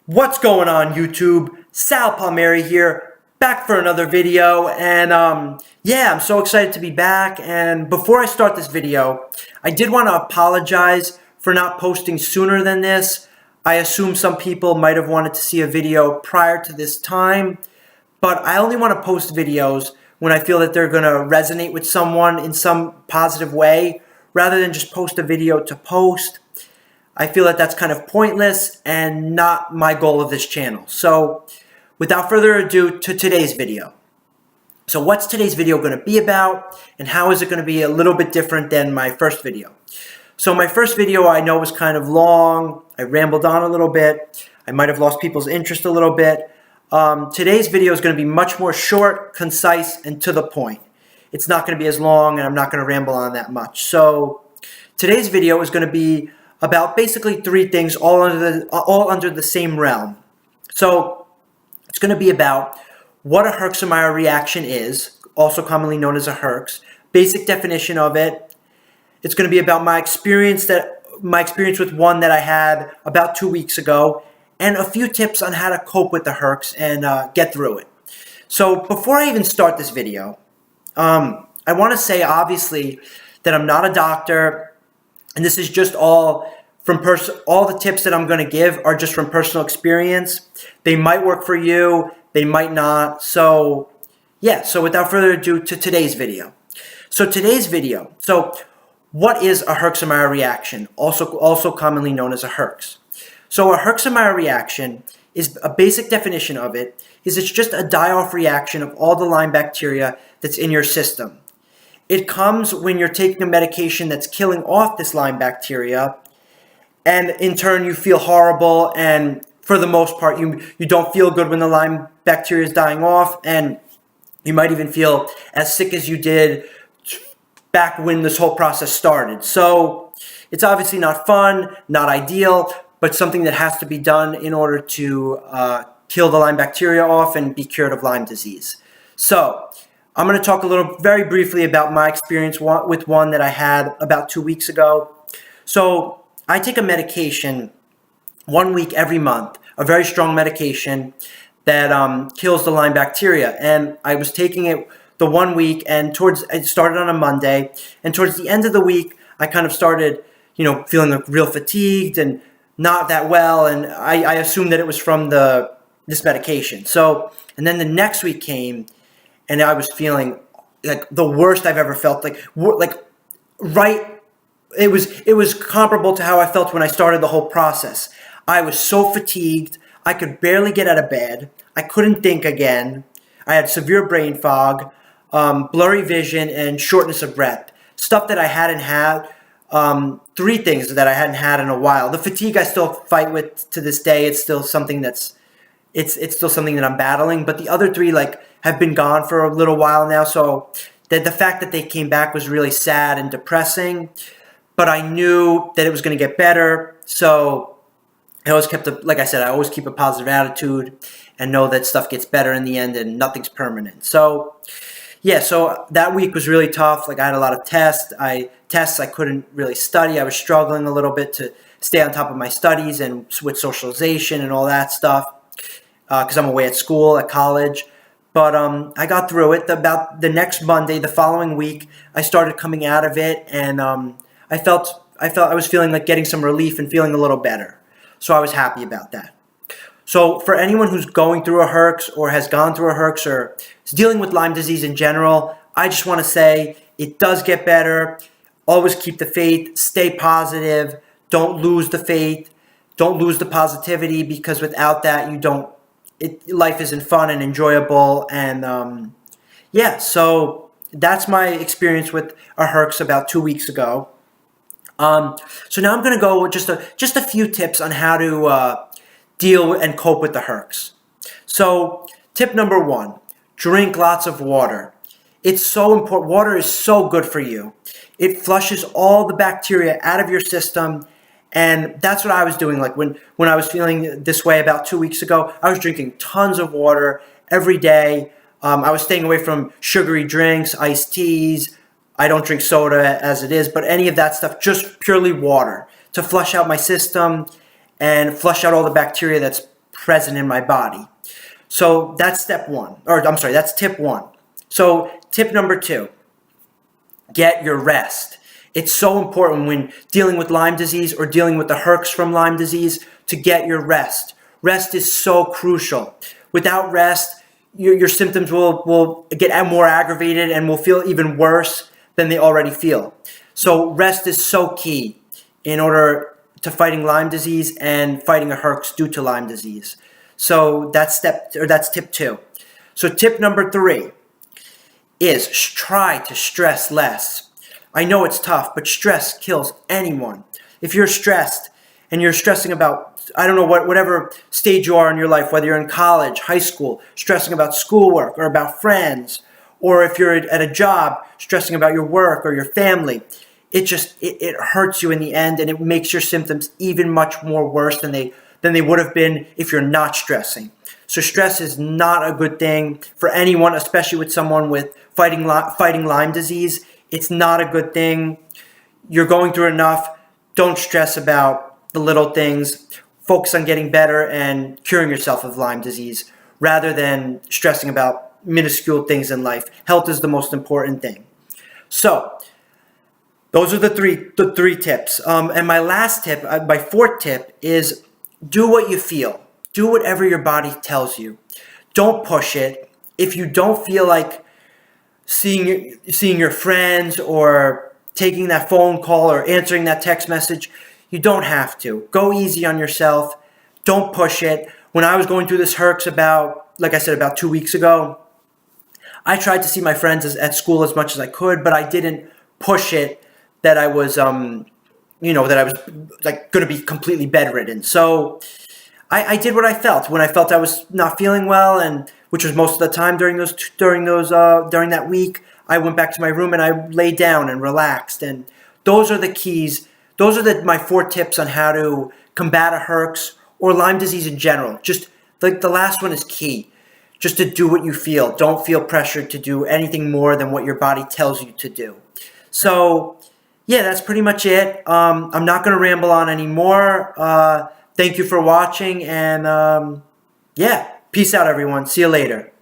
What's going on, YouTube? Sal Palmieri here, back for another video, and yeah, I'm so excited to be back. And before I start this video, I did want to apologize for not posting sooner than this. I assume some people might have wanted to see a video prior to this time, but I only want to post videos when I feel that they're going to resonate with someone in some positive way, rather than just post a video to post. I feel that that's kind of pointless and not my goal of this channel. So without further ado, to today's video. So what's today's video going to be about, and how is it going to be a little bit different than my first video? So my first video I know was kind of long. I rambled on a little bit. I might have lost people's interest a little bit. Today's video is going to be much more short, concise, and to the point. It's not going to be as long, and I'm not going to ramble on that much. So today's video is going to be about basically three things all under the same realm. So it's going to be about what a Herxheimer reaction is, also commonly known as a Herx, basic definition of it. It's going to be about my experience with one that I had about 2 weeks ago, and a few tips on how to cope with the Herx and get through it. So before I even start this video, I want to say obviously that I'm not a doctor. And this is just all the tips that I'm going to give are just from personal experience. They might work for you, they might not. So yeah, so without further ado, to today's video. So what is a Herxheimer reaction, also commonly known as a Herx? So a Herxheimer reaction is a basic definition of it is it's just a die-off reaction of all the Lyme bacteria that's in your system. It comes when you're taking a medication that's killing off this Lyme bacteria, and in turn you feel horrible, and for the most part you don't feel good when the Lyme bacteria is dying off, and you might even feel as sick as you did back when this whole process started. So it's obviously not fun, not ideal, but something that has to be done in order to kill the Lyme bacteria off and be cured of Lyme disease. So I'm going to talk very briefly about my experience with one that I had about 2 weeks ago. So I take a medication 1 week every month, a very strong medication that kills the Lyme bacteria. And I was taking it the 1 week, and it started on a Monday. And towards the end of the week, I kind of started, feeling real fatigued and not that well. And I assumed that it was from this medication. So, and then the next week came, and I was feeling like the worst I've ever felt. It was comparable to how I felt when I started the whole process. I was so fatigued. I could barely get out of bed. I couldn't think again. I had severe brain fog, blurry vision, and shortness of breath. Stuff that I hadn't had. Three things that I hadn't had in a while. The fatigue I still fight with to this day. It's still something it's still something that I'm battling. But the other three, have been gone for a little while now, so the fact that they came back was really sad and depressing, but I knew that it was going to get better, so I always I always keep a positive attitude and know that stuff gets better in the end and nothing's permanent. So yeah, so that week was really tough. I had a lot of tests. I couldn't really study. I was struggling a little bit to stay on top of my studies and with socialization and all that stuff, because I'm away at school, at college. But I got through it. About the next Monday, the following week, I started coming out of it, and I was feeling like getting some relief and feeling a little better. So I was happy about that. So for anyone who's going through a Herx or has gone through a Herx or is dealing with Lyme disease in general, I just want to say it does get better. Always keep the faith. Stay positive. Don't lose the faith. Don't lose the positivity, because without that, life isn't fun and enjoyable. And yeah, so that's my experience with a Herx about 2 weeks ago. So now I'm going to go with just a few tips on how to deal and cope with the Herx. So tip number 1, drink lots of water. It's so important. Water is so good for you. It flushes all the bacteria out of your system. And that's what I was doing. When I was feeling this way about 2 weeks ago, I was drinking tons of water every day. I was staying away from sugary drinks, iced teas. I don't drink soda as it is, but any of that stuff, just purely water to flush out my system and flush out all the bacteria that's present in my body. So that's step one, or I'm sorry, that's tip one. So tip number two, get your rest. It's so important when dealing with Lyme disease or dealing with the herx from Lyme disease to get your rest. Rest is so crucial. Without rest, your symptoms will get more aggravated and will feel even worse than they already feel. So rest is so key in order to fighting Lyme disease and fighting a herx due to Lyme disease. So that's tip two. So tip number three is try to stress less. I know it's tough, but stress kills anyone. If you're stressed and you're stressing about, I don't know, whatever stage you are in your life, whether you're in college, high school, stressing about schoolwork or about friends, or if you're at a job, stressing about your work or your family, it hurts you in the end, and it makes your symptoms even much more worse than they would have been if you're not stressing. So stress is not a good thing for anyone, especially with someone with fighting Lyme disease. It's not a good thing. You're going through enough. Don't stress about the little things. Focus on getting better and curing yourself of Lyme disease rather than stressing about minuscule things in life. Health is the most important thing. So those are the three tips. And my last tip, my fourth tip is do what you feel. Do whatever your body tells you. Don't push it. If you don't feel like seeing your friends or taking that phone call or answering that text message, you don't have to. Go easy on yourself. Don't push it. When I was going through this herx about 2 weeks ago, I tried to see my friends at school as much as I could, but I didn't push it that I was, that I was like going to be completely bedridden. So I did what I felt when I felt I was not feeling well, and which was most of the time during that week. I went back to my room and I laid down and relaxed. And those are the keys. Those are my 4 tips on how to combat a herx or Lyme disease in general. Just like the last one is key. Just to do what you feel. Don't feel pressured to do anything more than what your body tells you to do. So yeah, that's pretty much it. I'm not going to ramble on anymore. Thank you for watching, and peace out, everyone. See you later.